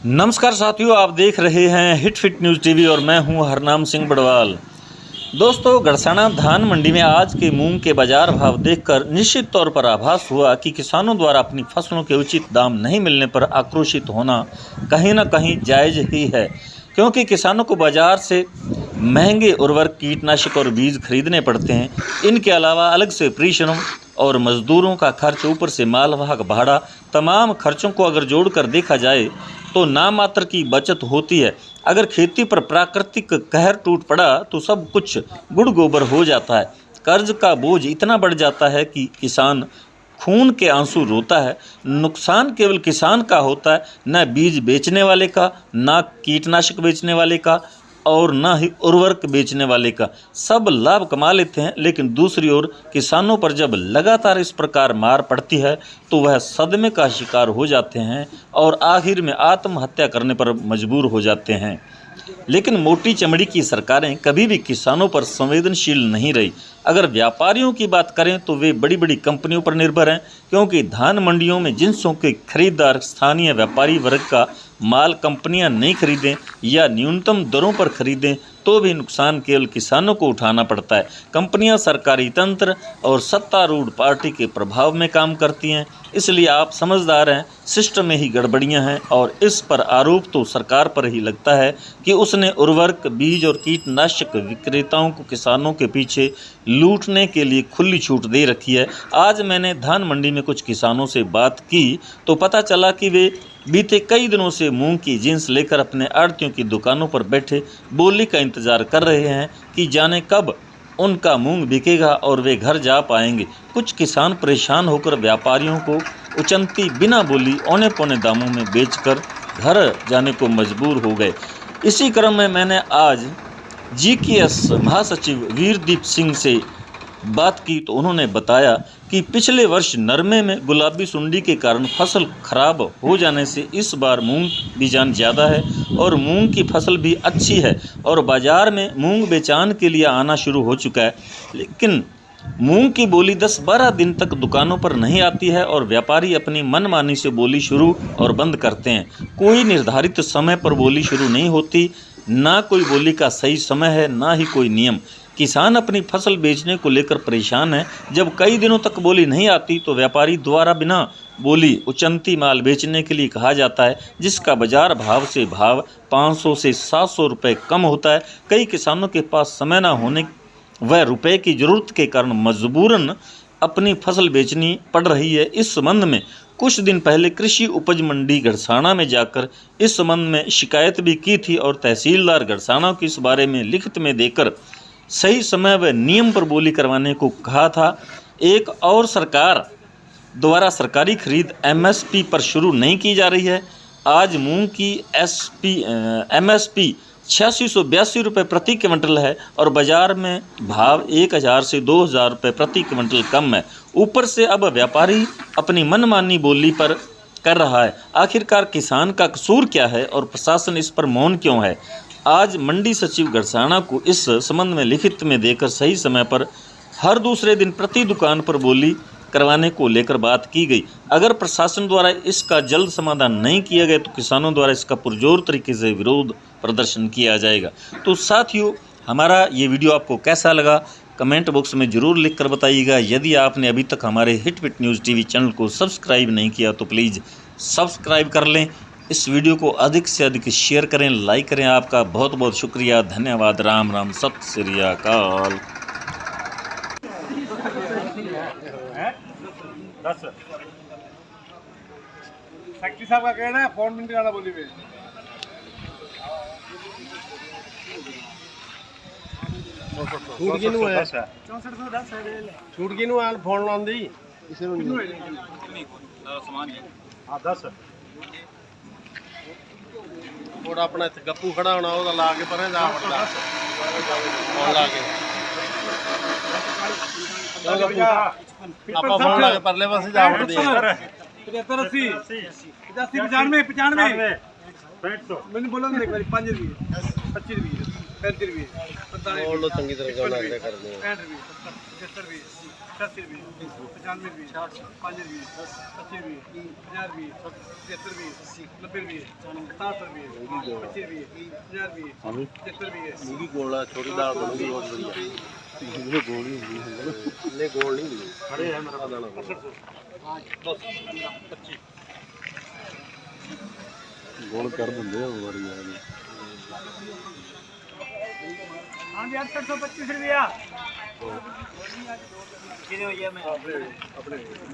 नमस्कार साथियों, आप देख रहे हैं हिट फिट न्यूज़ टीवी और मैं हूं हरनाम सिंह बड़वाल। दोस्तों, गड़साना धान मंडी में आज के मूंग के बाजार भाव देखकर निश्चित तौर पर आभास हुआ कि किसानों द्वारा अपनी फसलों के उचित दाम नहीं मिलने पर आक्रोशित होना कहीं न कहीं जायज़ ही है, क्योंकि किसानों को बाजार से महंगे उर्वरक, कीटनाशक और बीज खरीदने पड़ते हैं। इनके अलावा अलग से परिश्रम और मजदूरों का खर्च, ऊपर से मालवाहक भाड़ा, तमाम खर्चों को अगर जोड़कर देखा जाए तो नामात्र की बचत होती है। अगर खेती पर प्राकृतिक कहर टूट पड़ा तो सब कुछ गुड़ गोबर हो जाता है। कर्ज का बोझ इतना बढ़ जाता है कि किसान खून के आंसू रोता है। नुकसान केवल किसान का होता है, न बीज बेचने वाले का, न कीटनाशक बेचने वाले का और न ही उर्वरक बेचने वाले का। सब लाभ कमा लेते हैं, लेकिन दूसरी ओर किसानों पर जब लगातार इस प्रकार मार पड़ती है तो वह सदमे का शिकार हो जाते हैं और आखिर में आत्महत्या करने पर मजबूर हो जाते हैं। लेकिन मोटी चमड़ी की सरकारें कभी भी किसानों पर संवेदनशील नहीं रही। अगर व्यापारियों की बात करें तो वे बड़ी बड़ी कंपनियों पर निर्भर हैं, क्योंकि धान मंडियों में जिनसों के खरीदार स्थानीय व्यापारी वर्ग का माल कंपनियां नहीं खरीदें या न्यूनतम दरों पर खरीदें तो भी नुकसान केवल किसानों को उठाना पड़ता है। कंपनियां सरकारी तंत्र और सत्तारूढ़ पार्टी के प्रभाव में काम करती हैं, इसलिए आप समझदार हैं, सिस्टम में ही गड़बड़ियां हैं और इस पर आरोप तो सरकार पर ही लगता है कि उसने उर्वरक, बीज और कीटनाशक विक्रेताओं को किसानों के पीछे लूटने के लिए खुली छूट दे रखी है। आज मैंने धान मंडी में कुछ किसानों से बात की तो पता चला कि वे बीते कई दिनों से मूंग की जींस लेकर अपने आड़तियों की दुकानों पर बैठे बोली का इंतज़ार कर रहे हैं कि जाने कब उनका मूंग बिकेगा और वे घर जा पाएंगे। कुछ किसान परेशान होकर व्यापारियों को उचनती बिना बोली औने पौने दामों में बेचकर घर जाने को मजबूर हो गए। इसी क्रम में मैंने आज जीकेएस महासचिव वीरदीप सिंह से बात की तो उन्होंने बताया कि पिछले वर्ष नरमे में गुलाबी सुंडी के कारण फसल खराब हो जाने से इस बार मूंग बीजान ज़्यादा है और मूंग की फसल भी अच्छी है और बाज़ार में मूंग बेचान के लिए आना शुरू हो चुका है। लेकिन मूंग की बोली 10-12 दिन तक दुकानों पर नहीं आती है और व्यापारी अपनी मनमानी से बोली शुरू और बंद करते हैं। कोई निर्धारित समय पर बोली शुरू नहीं होती, ना कोई बोली का सही समय है, ना ही कोई नियम। किसान अपनी फसल बेचने को लेकर परेशान है। जब कई दिनों तक बोली नहीं आती तो व्यापारी द्वारा बिना बोली उचनती माल बेचने के लिए कहा जाता है, जिसका बाजार भाव से भाव 500 से 700 रुपये कम होता है। कई किसानों के पास समय न होने व रुपए की ज़रूरत के कारण मजबूरन अपनी फसल बेचनी पड़ रही है। इस संबंध में कुछ दिन पहले कृषि उपज मंडी गड़साना में जाकर इस संबंध में शिकायत भी की थी और तहसीलदार गड़साना को इस बारे में लिखित में देकर सही समय व नियम पर बोली करवाने को कहा था। एक और सरकार द्वारा सरकारी खरीद एमएसपी पर शुरू नहीं की जा रही है। आज मूंग की एमएसपी 8682 रुपये प्रति क्विंटल है और बाज़ार में भाव 1000 से 2000 रुपये प्रति क्विंटल कम है। ऊपर से अब व्यापारी अपनी मनमानी बोली पर कर रहा है। आखिरकार किसान का कसूर क्या है और प्रशासन इस पर मौन क्यों है? आज मंडी सचिव गड़साना को इस संबंध में लिखित में देकर सही समय पर हर दूसरे दिन प्रति दुकान पर बोली करवाने को लेकर बात की गई। अगर प्रशासन द्वारा इसका जल्द समाधान नहीं किया गया तो किसानों द्वारा इसका पुरजोर तरीके से विरोध प्रदर्शन किया जाएगा। तो साथियों, हमारा ये वीडियो आपको कैसा लगा कमेंट बॉक्स में ज़रूर लिख कर बताइएगा। यदि आपने अभी तक हमारे hit fit news TV channel को सब्सक्राइब नहीं किया तो प्लीज़ सब्सक्राइब कर लें। इस वीडियो को अधिक से अधिक शेयर करें, लाइक करें। आपका बहुत बहुत शुक्रिया, धन्यवाद। राम राम, सत श्री अकाल। सेक्रेटरी साहब का कहना है फोन मिनट वाला बोली में छूट किनू है 6410 है छूट किनू आल फोन लांदी किसे ਨੂੰ ਸਮਾਨ ਹਾਂ 10 ਥੋੜਾ ਆਪਣਾ ਇੱਥੇ ਗੱਪੂ ਖੜਾ ਹੋਣਾ ਉਹਦਾ ਲਾ ਕੇ ਪਰੇ ਜਾ ਵੜਦਾ ਫੋਨ ਲਾ ਕੇ ਆਪਾਂ ਫੋਨ ਲਾ ਕੇ ਪਰਲੇ ਪਾਸੇ ਜਾ ਵੜਦੇ ਆ 75 80 85 95 95 ਮੈਨੂੰ ਬੋਲਣ ਦੇ ਇੱਕ ਵਾਰੀ 5 ਰੁਪਏ 25 ਰੁਪਏ 35 ਰੁਪਏ 45 ਬੋਲ ਲੋ ਚੰਗੀ ਤਰ੍ਹਾਂ ਗੱਲ ਕਰਦੇ ਆ 65 ਰੁਪਏ 75 ਰੁਪਏ 88 रुपये 95 रुपये 5 रुपये 80 रुपये 1000 रुपये 75 रुपये 90 रुपये 60 रुपये 25 रुपये 1000 रुपये 75 रुपये नीली गोला छोटी दाल बनूंगी बहुत बढ़िया ये गोल नहीं हुई ले गोल नहीं हुई खड़े हैं मेरा दाना 25 गोल कर देंगे हमारी यार हाँ जी 825 रुपया कितने हो गया मैं अपने 35